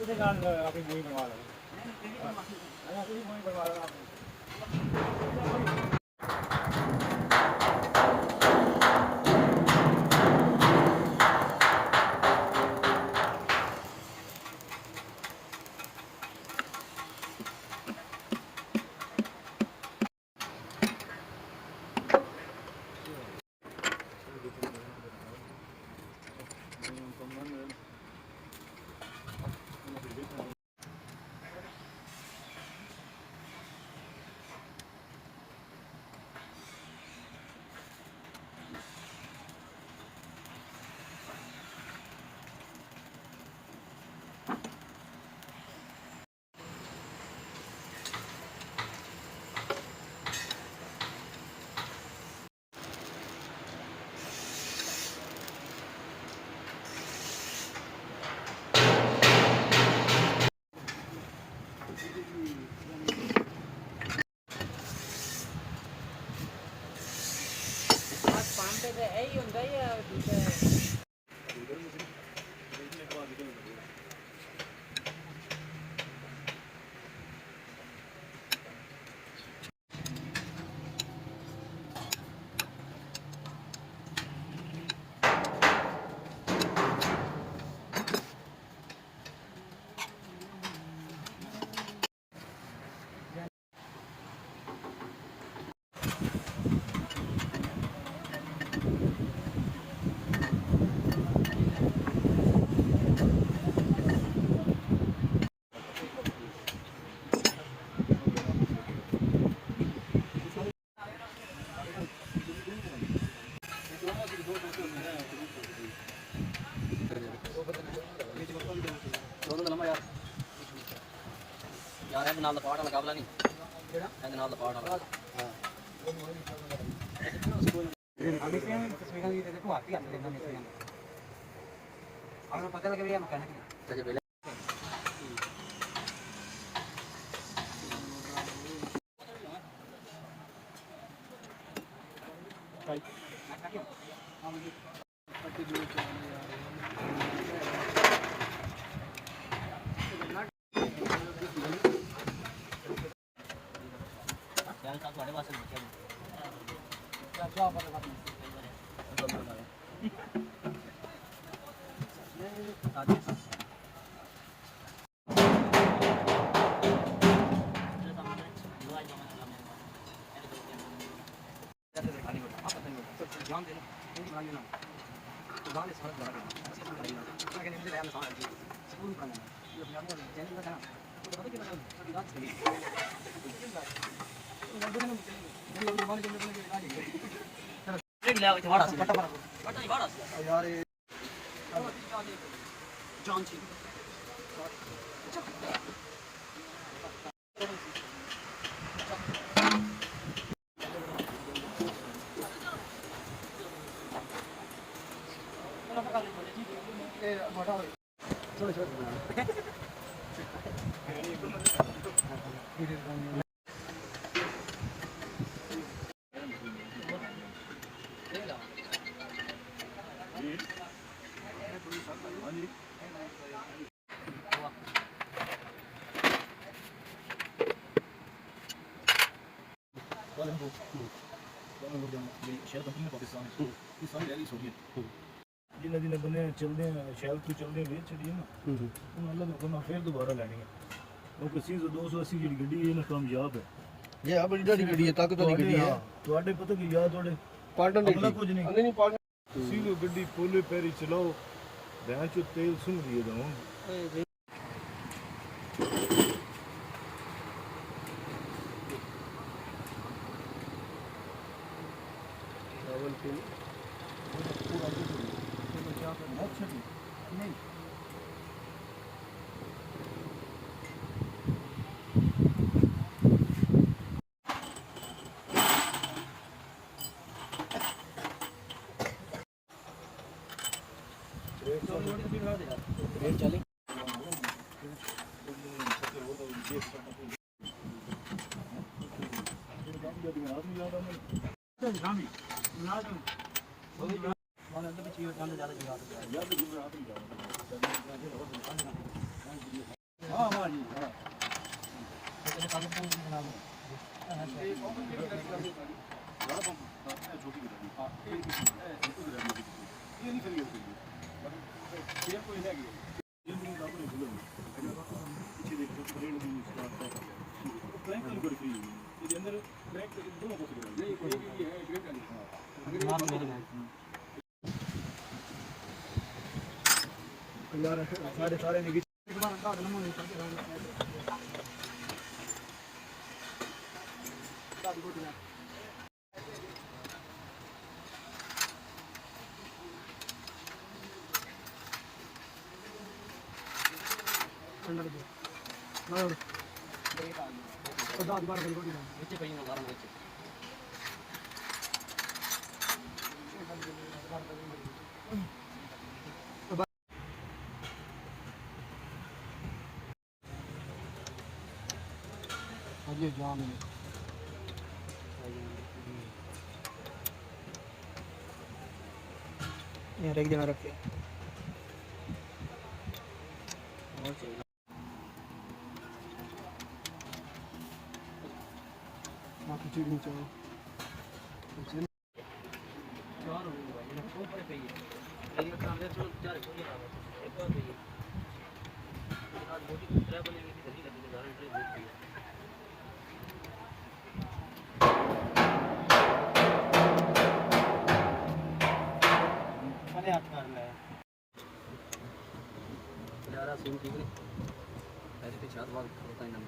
ਉਹਦੇ ਨਾਲ ਆਪਣੀ ਮੂਵੀ ਬਣਵਾ ਲਓ। ਆਪਣੀ ਮੂਵੀ ਬਣਵਾ ਲਓ ਆਪਣੀ। ਇਹੀ ਹੁੰਦਾ ਜਾਂ ਦੂਜਾ यार ਇਹਦੇ ਨਾਲ ਦਾ ਪਾੜ ਵਾਲਾ ਕਾਬਲਾ ਨਹੀਂ ਕਿਹੜਾ ਇਹਦੇ ਨਾਲ ਦਾ ਪਾੜ ਵਾਲਾ ਹਾਂ ਅਭੀ ਕਿਹਨ ਤਸਵੀਰਾਂ ਦੀ ਦੇਖੋ ਆਤੀ ਆਤੇ ਇਹਨਾਂ ਨੇ ਆਪਨੂੰ ਪਤਾ ਲੱਗ ਗਿਆ ਮਕੈਨਿਕ ਤੇ ਜੇ ਤੁਹਾਡੇ ਵਾਸਤੇ ਲਿਖਿਆ ਜੀ ਜਾ ਪਰ ਬਾਤ ध्यान देना गाने सारा लगा लेकिन मुझे बयान सारा स्कूल का नाम ये अपने आप में चैनल का तो पता क्या मतलब बात सही यार जॉन जी जिन्हें जिन्हें बने चलते हैं शैल तो चलते हैं वेच छड़ी है ना अल्लाह ने हुक्म फिर दोबारा लेनी है क्योंकि 280 जी गड्डी है ना कामयाब है ये आ बड़ी डाडी गड्डी है ताकत वाली गड्डी है ਤੁਹਾਡੇ ਪਤਾ ਕੀ ਯਾਦ ਤੁਹਾਡੇ पार्टनर अपना कुछ नहीं नहीं पार्टनर सीधो गड्डी पोले पैरी चलाओ भैंस चो तेल सुन दिए जाओ रावलपिंडी पूरा अच्छा जी नहीं रेट चले मैंने अंदर चाहिए जाने ज़्यादा जगह हाँ हाँ जी हाँ ये नहीं करिए ये कोई है ये नहीं आप नहीं बोलो पीछे देखो ट्रेन भी स्टार्ट है ट्रैक कर फ्री ये अंदर ट्रैक दोनों को ये है ट्रैक नाम मेरे में यार सारे निकल एक बार अंदर नमो निकल के रहूंगा साथ गोटी ना अंदर दे ना तो दाद बार गोटी ना नीचे कहीं ना कारण नीचे ये जाम है यार एक जना रखे बाकी चीज नहीं चाहिए चार हो गए भाई ना ऊपर पे ही है ये काम दे चलो चार हो गया एक और पे ही आज मोटी ट्रैप बनेगी जल्दी जल्दी गाड़ी ट्रेन देख रही है मैंने हाथ मार लिया यार सीन ठीक नहीं ऐसे तो छात बात होता ही ना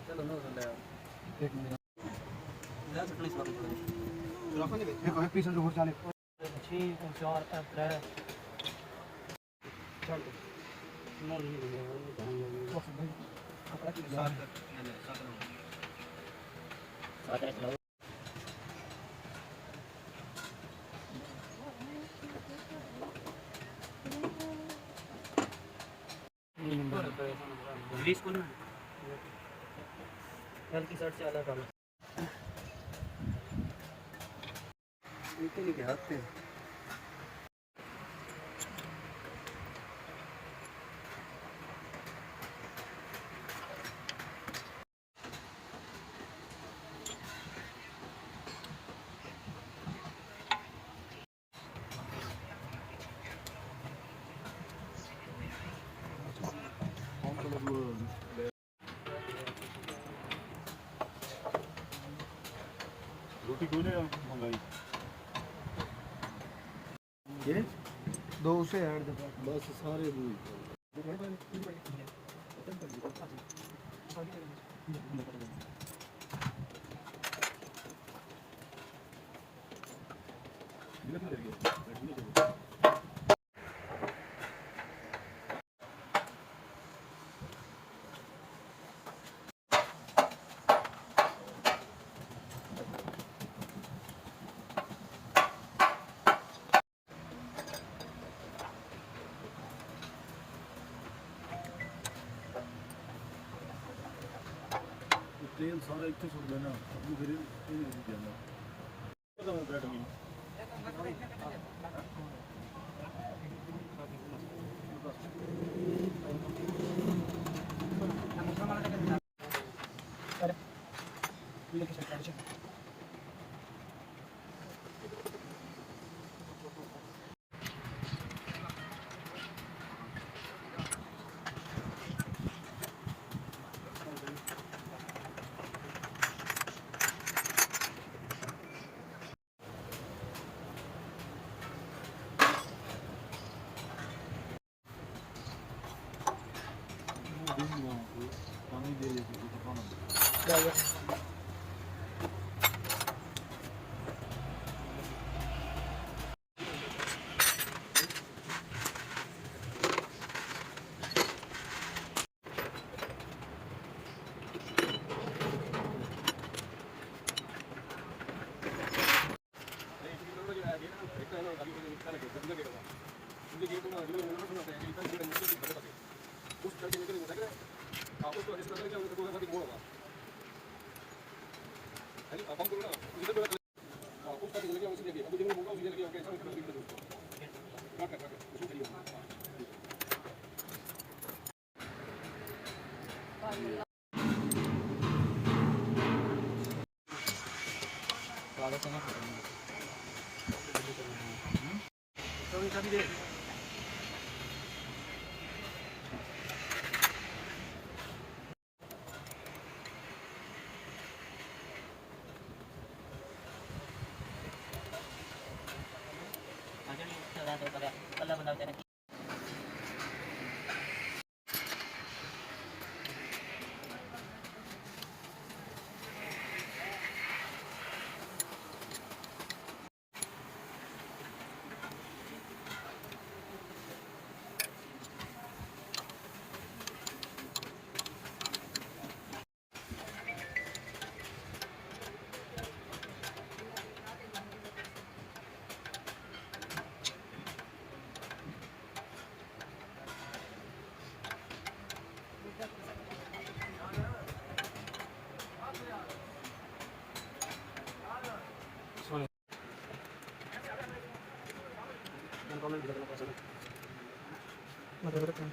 चलो ना चल यार एक मिनट ले सकते इस बात को एक पीस जो चले 6 4 3 चल नॉर नहीं कपड़ा की साथ साथ रिलीज करो हल्की शर्ट से अलग करो इनके लिए हाथ पे रोटी क्यों नहीं मंगाई ये दो से ऐड दे बस सारे तेल सारा इतने सुट देना अभी फिर ये नहीं देना पता मैं बैठ गई पानी दे देती तो पाना comment juga kenapa sana. Mata berapa?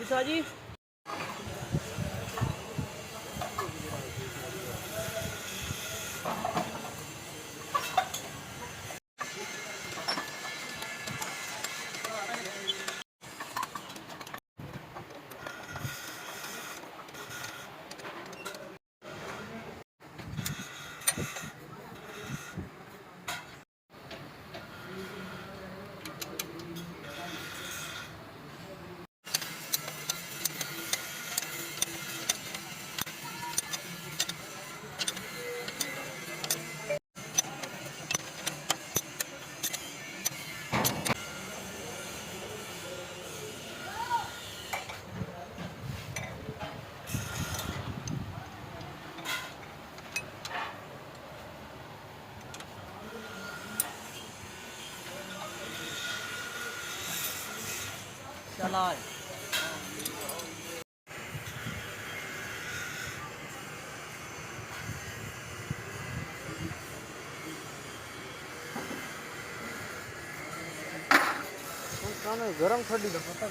Bisa जी चला गरम ठंडी का पता